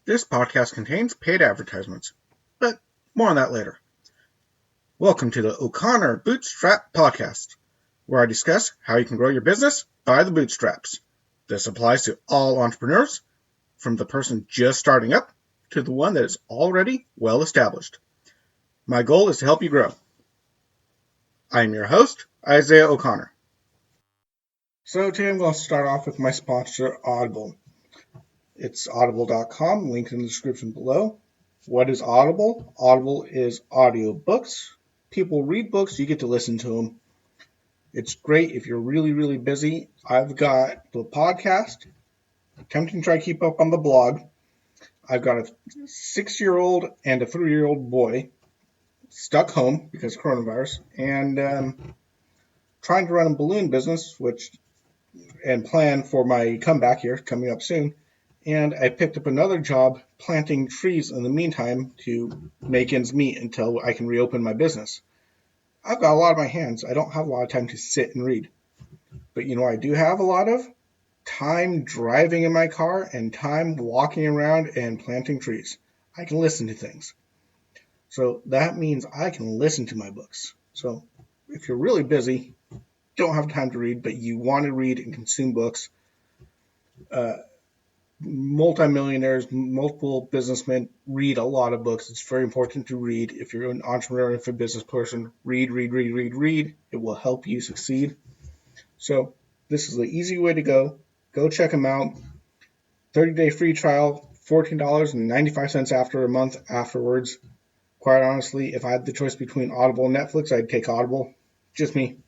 This podcast contains paid advertisements, but more on that later. Welcome to the O'Connor Bootstrap Podcast, where I discuss how you can grow your business by the bootstraps. This applies to all entrepreneurs, from the person just starting up to the one that is already well established. My goal is to help you grow. I am your host, Isaiah O'Connor. So today I'm going to start off with my sponsor, Audible. It's audible.com, link in the description below. What is Audible? Audible is audiobooks. People read books, you get to listen to them. It's great if you're really busy. I've got the podcast, attempting to try to keep up on the blog. I've got a 6-year-old and a 3-year-old boy stuck home because of coronavirus, and trying to run a balloon business, and plan for my comeback here coming up soon. And I picked up another job planting trees in the meantime to make ends meet until I can reopen my business. I've got a lot on my hands. I don't have a lot of time to sit and read. But you know I do have a lot of? Time driving in my car and time walking around and planting trees. I can listen to things. So that means I can listen to my books. So if you're really busy, don't have time to read, but you want to read and consume books, multimillionaires, multiple businessmen read a lot of books. It's very important to read. If you're an entrepreneur, if you're a business person, read. It will help you succeed. So this is the easy way to go. Go check them out. 30-day free trial, $14.95 after a month afterwards. Quite honestly, if I had the choice between Audible and Netflix, I'd take Audible. Just me.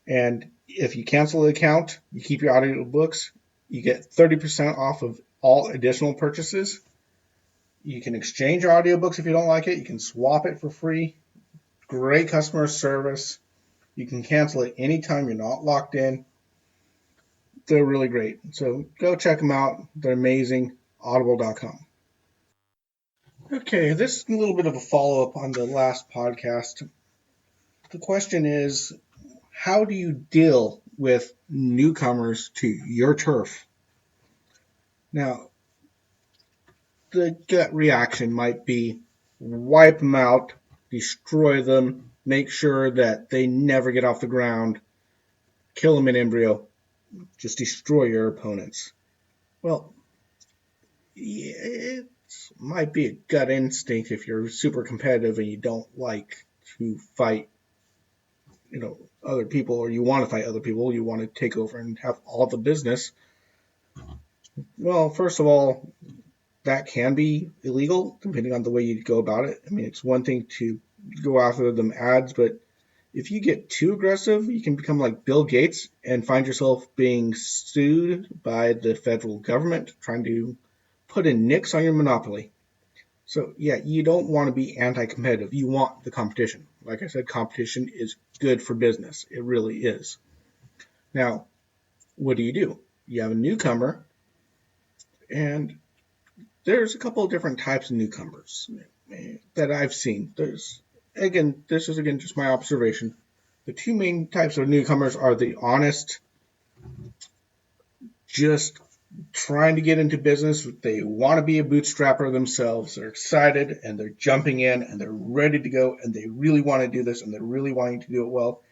And if you cancel the account, you keep your audiobooks, you get 30% off of all additional purchases. You can exchange your audiobooks if you don't like it. You can swap it for free. Great customer service. You can cancel it anytime. You're not locked in. They're really great. So go check them out. They're amazing. Audible.com. Okay, this is a little bit of a follow-up on the last podcast. The question is, how do you deal with newcomers to your turf? Now, the gut reaction might be wipe them out, destroy them, make sure that they never get off the ground, kill them in embryo, just destroy your opponents. Well, it might be a gut instinct if you're super competitive and you don't like to fight, other people, or you want to fight other people, you want to take over and have all the business. Well, first of all, that can be illegal depending on the way you go about it. I mean, it's one thing to go after them ads, but if you get too aggressive, you can become like Bill Gates and find yourself being sued by the federal government trying to put a nix on your monopoly. So yeah, you don't want to be anti-competitive. You want the competition. Like I said, competition is good for business. It really is. Now, what do? You have a newcomer, and there's a couple of different types of newcomers that I've seen. This is just my observation. The two main types of newcomers are the honest, just trying to get into business. They want to be a bootstrapper themselves. They're excited and they're jumping in and they're ready to go and they really want to do this and they're really wanting to do it well.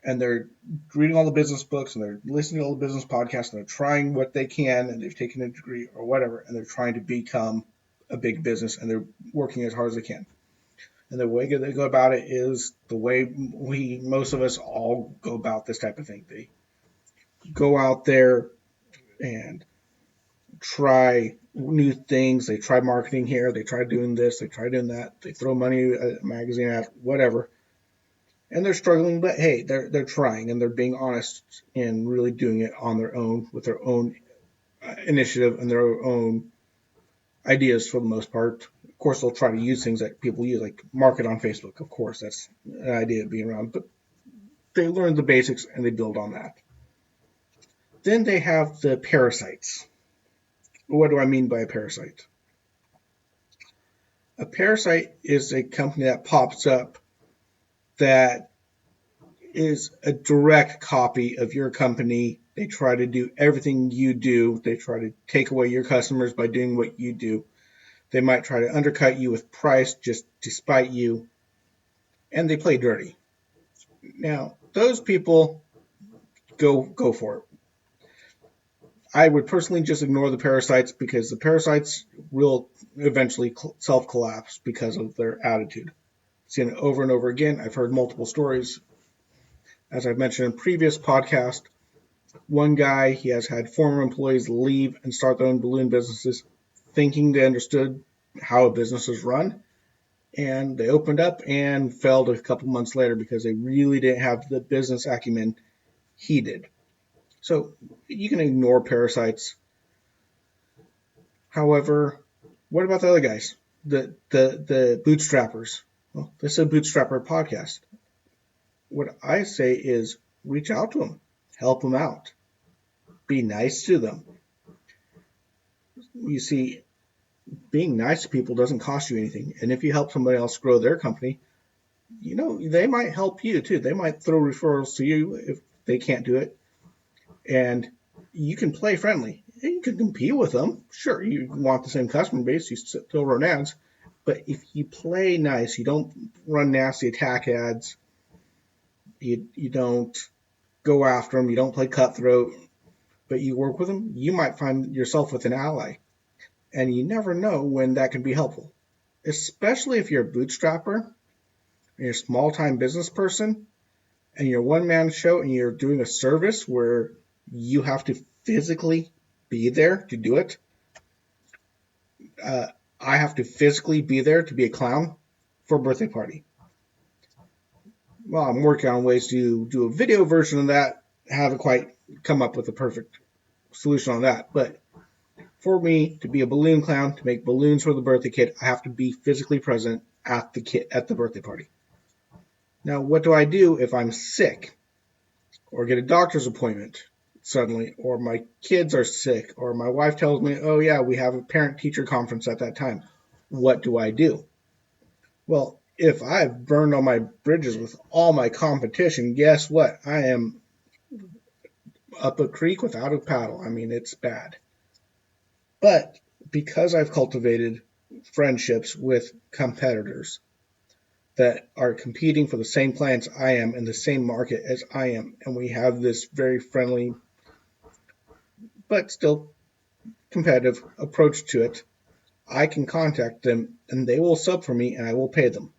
And they're reading all the business books and they're listening to all the business podcasts and they're trying what they can and they've taken a degree or whatever and they're trying to become a big business and they're working as hard as they can. And the way they go about it is the way most of us all go about this type of thing. They go out there and try new things. They try marketing here. They try doing this. They try doing that. They throw money at a magazine ad, whatever. And they're struggling, but hey, they're trying and they're being honest and really doing it on their own with their own initiative and their own ideas for the most part. Of course, they'll try to use things that people use, like market on Facebook. Of course, that's an idea of being around, but they learn the basics and they build on that. Then they have the parasites. What do I mean by a parasite? A parasite is a company that pops up that is a direct copy of your company They try to do everything you do. They try to take away your customers by doing what you do. They might try to undercut you with price just to spite you, and they play dirty. Now, those people, go for it. I would personally just ignore the parasites because the parasites will eventually self-collapse because of their attitude. I've seen it over and over again. I've heard multiple stories. As I've mentioned in previous podcasts, one guy, he has had former employees leave and start their own balloon businesses thinking they understood how a business is run. And they opened up and failed a couple months later because they really didn't have the business acumen he did. So you can ignore parasites. However, what about the other guys? The bootstrappers. Well, this is a bootstrapper podcast. What I say is reach out to them. Help them out. Be nice to them. You see, being nice to people doesn't cost you anything. And if you help somebody else grow their company, they might help you too. They might throw referrals to you if they can't do it. And you can play friendly. You can compete with them. Sure, you want the same customer base. You still run ads. But if you play nice, you don't run nasty attack ads. You don't go after them. You don't play cutthroat. But you work with them, you might find yourself with an ally. And you never know when that can be helpful. Especially if you're a bootstrapper, and you're a small-time business person, and you're a one-man show, and you're doing a service where you have to physically be there to do it. I have to physically be there to be a clown for a birthday party. Well, I'm working on ways to do a video version of that. I haven't quite come up with a perfect solution on that. But for me to be a balloon clown, to make balloons for the birthday kid, I have to be physically present at the birthday party. Now, what do I do if I'm sick or get a doctor's appointment suddenly, or my kids are sick, or my wife tells me, oh yeah, we have a parent-teacher conference at that time? What do I do? Well, if I've burned all my bridges with all my competition, guess what? I am up a creek without a paddle. I mean, it's bad. But because I've cultivated friendships with competitors that are competing for the same clients I am in the same market as I am, and we have this very friendly but still competitive approach to it, I can contact them and they will sub for me and I will pay them.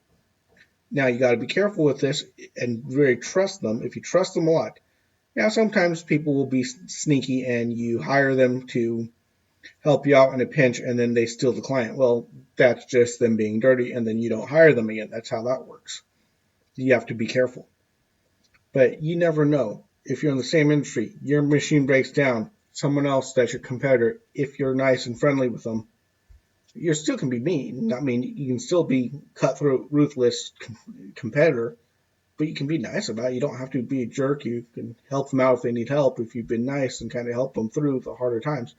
Now, you got to be careful with this and really trust them. If you trust them a lot. Now, sometimes people will be sneaky and you hire them to help you out in a pinch and then they steal the client. Well, that's just them being dirty and then you don't hire them again. That's how that works. You have to be careful. But you never know. If you're in the same industry, your machine breaks down, someone else that's your competitor, if you're nice and friendly with them, you still can be mean. I mean, you can still be cutthroat, ruthless competitor, but you can be nice about it. You don't have to be a jerk. You can help them out if they need help, if you've been nice and kind of help them through the harder times.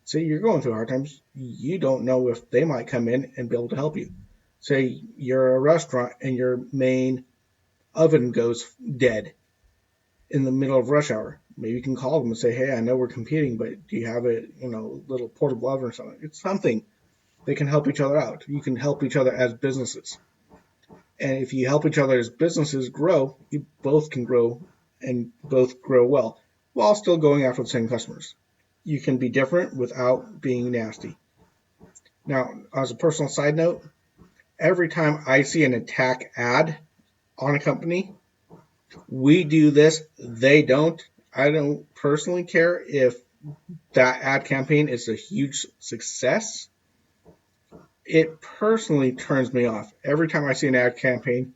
Say you're going through hard times, you don't know if they might come in and be able to help you. Say you're a restaurant and your main oven goes dead in the middle of rush hour. Maybe you can call them and say, hey, I know we're competing, but do you have a little portable oven or something? It's something. They can help each other out. You can help each other as businesses. And if you help each other as businesses grow, you both can grow and both grow well while still going after the same customers. You can be different without being nasty. Now, as a personal side note, every time I see an attack ad on a company, we do this, they don't. I don't personally care if that ad campaign is a huge success. It personally turns me off. Every time I see an ad campaign,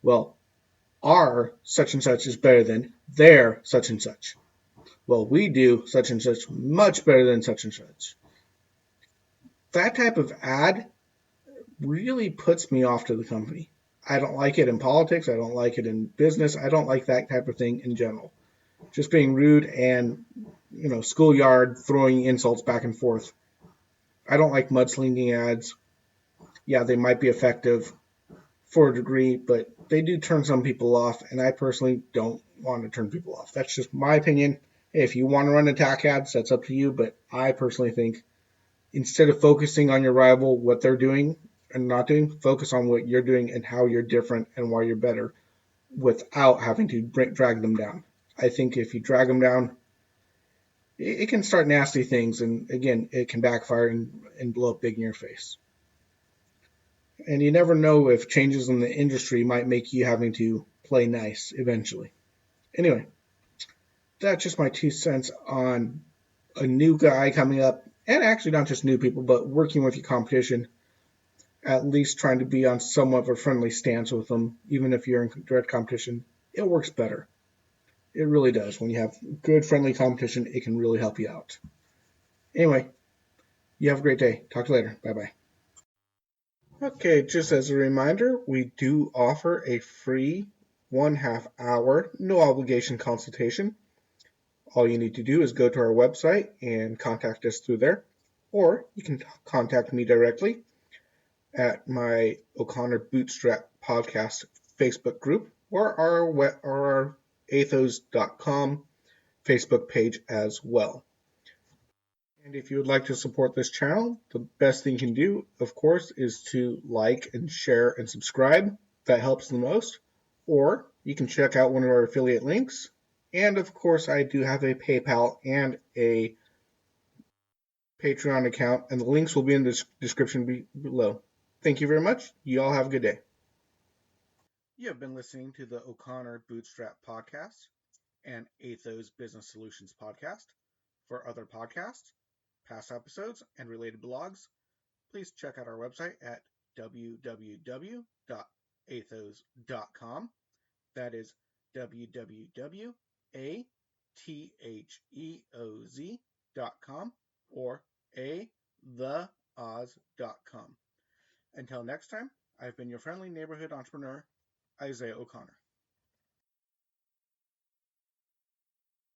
well, our such and such is better than their such and such. Well, we do such and such much better than such and such. That type of ad really puts me off to the company. I don't like it in politics. I don't like it in business. I don't like that type of thing in general. Just being rude and, schoolyard throwing insults back and forth. I don't like mudslinging ads. Yeah, they might be effective for a degree, but they do turn some people off, and I personally don't want to turn people off. That's just my opinion. If you want to run attack ads, that's up to you. But I personally think instead of focusing on your rival, what they're doing and not doing, focus on what you're doing and how you're different and why you're better without having to drag them down. I think if you drag them down, it can start nasty things. And again, it can backfire and blow up big in your face. And you never know if changes in the industry might make you having to play nice eventually. Anyway, that's just my 2 cents on a new guy coming up, and actually not just new people, but working with your competition, at least trying to be on somewhat of a friendly stance with them, even if you're in direct competition. It works better. It really does. When you have good, friendly competition, it can really help you out. Anyway, you have a great day. Talk to you later. Bye bye. Okay, just as a reminder, we do offer a free 1/2 hour, no obligation consultation. All you need to do is go to our website and contact us through there, or you can contact me directly at my O'Connor Bootstrap podcast Facebook group or our Atheoz.com Facebook page as well. And if you would like to support this channel, the best thing you can do, of course, is to like and share and subscribe. That helps the most. Or you can check out one of our affiliate links. And of course, I do have a PayPal and a Patreon account, and the links will be in the description below. Thank you very much. You all have a good day. You have been listening to the O'Connor Bootstrap podcast and Atheoz Business Solutions podcast. For other podcasts, past episodes, and related blogs, please check out our website at www.atheoz.com. That is www.atheoz.com or theoz.com. Until next time, I've been your friendly neighborhood entrepreneur, Isaiah O'Connor.